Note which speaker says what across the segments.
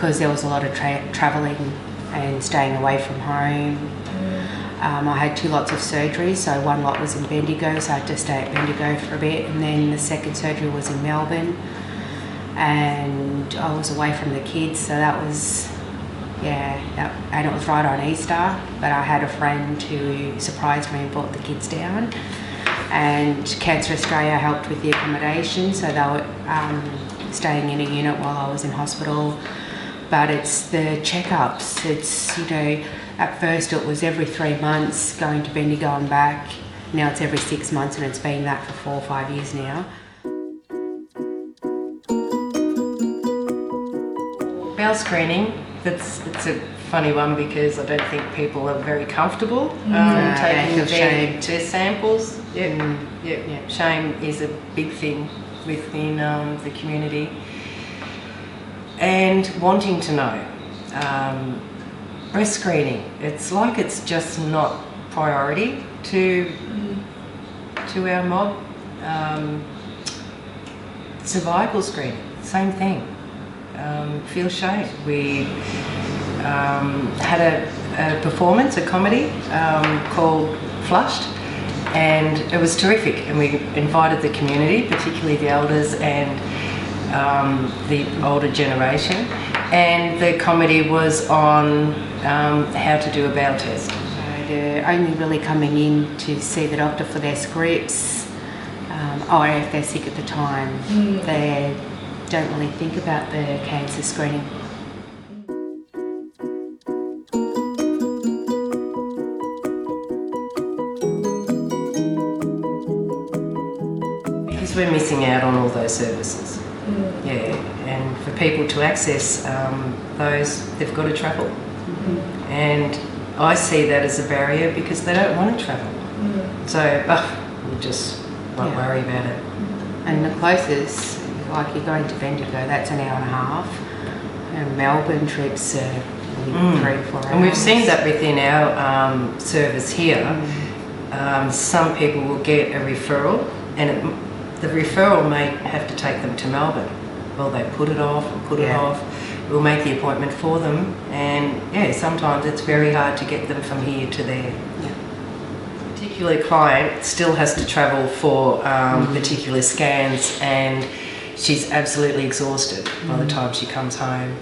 Speaker 1: because there was a lot of travelling and staying away from home. I had 2 lots of surgery, so one lot was in Bendigo, so I had to stay at Bendigo for a bit, and then the second surgery was in Melbourne, and I was away from the kids, so that was, and it was right on Easter, but I had a friend who surprised me and brought the kids down, and Cancer Australia helped with the accommodation, so they were staying in a unit while I was in hospital. But it's the checkups, it's, at first it was every 3 months going to Bendigo and back. Now it's every 6 months, and it's been that for 4 or 5 years now.
Speaker 2: Bowel screening, it's a funny one because I don't think people are very comfortable taking their samples. Shame is a big thing within the community. And wanting to know. Breast screening, it's like it's just not priority to our mob. Cervical screening, same thing. Feel shame. We had a performance, a comedy called Flushed, and it was terrific, and we invited the community, particularly the elders and the older generation, and the comedy was on how to do a bowel test.
Speaker 1: So they're only really coming in to see the doctor for their scripts, or if they're sick at the time. They don't really think about the cancer screening.
Speaker 2: Because we're missing out on all those services. And for people to access those, they've got to travel. And I see that as a barrier because they don't want to travel. So we just won't worry about it.
Speaker 1: And the closest, like you're going to Bendigo, that's an hour and a half. And Melbourne trips are 3 or 4 hours.
Speaker 2: And we've seen that within our service here. Some people will get a referral, and the referral may have to take them to Melbourne. Well, they put it off and put it off. We'll make the appointment for them, and sometimes it's very hard to get them from here to there. Particular client still has to travel for particular scans, and she's absolutely exhausted by the time she comes home.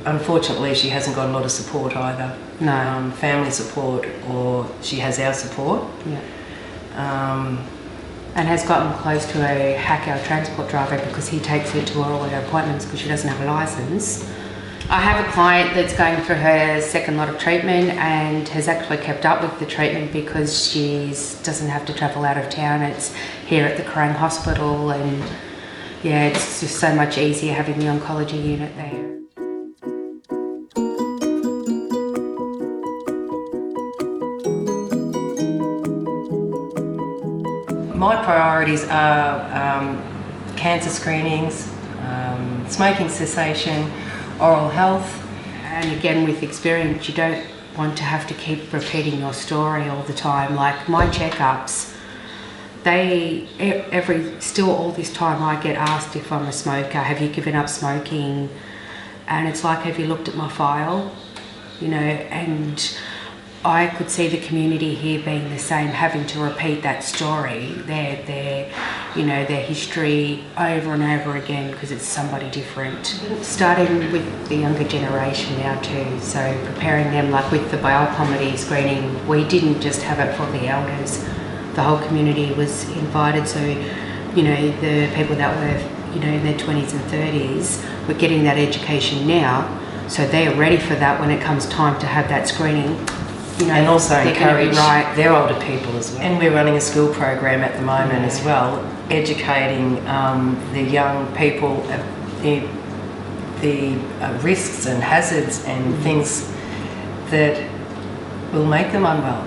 Speaker 2: Unfortunately she hasn't got a lot of support either.
Speaker 1: No.
Speaker 2: Family support, or she has our support.
Speaker 1: And has gotten close to a hack our transport driver because he takes her to all her appointments because she doesn't have a licence. I have a client that's going for her second lot of treatment and has actually kept up with the treatment because she doesn't have to travel out of town. It's here at the Kerrang Hospital, and it's just so much easier having the oncology unit there.
Speaker 2: My priorities are cancer screenings, smoking cessation, oral health.
Speaker 1: And again, with experience, you don't want to have to keep repeating your story all the time. Like my checkups, still all this time I get asked if I'm a smoker, have you given up smoking? And it's like, have you looked at my file? And I could see the community here being the same, having to repeat that story, their history over and over again because it's somebody different. Starting with the younger generation now too, so preparing them, like with the bowel comedy screening, we didn't just have it for the elders, the whole community was invited, so the people that were in their 20s and 30s were getting that education now, so they're ready for that when it comes time to have that screening.
Speaker 2: And also encourage their older people as well. And we're running a school program at the moment as well, educating the young people the risks and hazards and things that will make them unwell.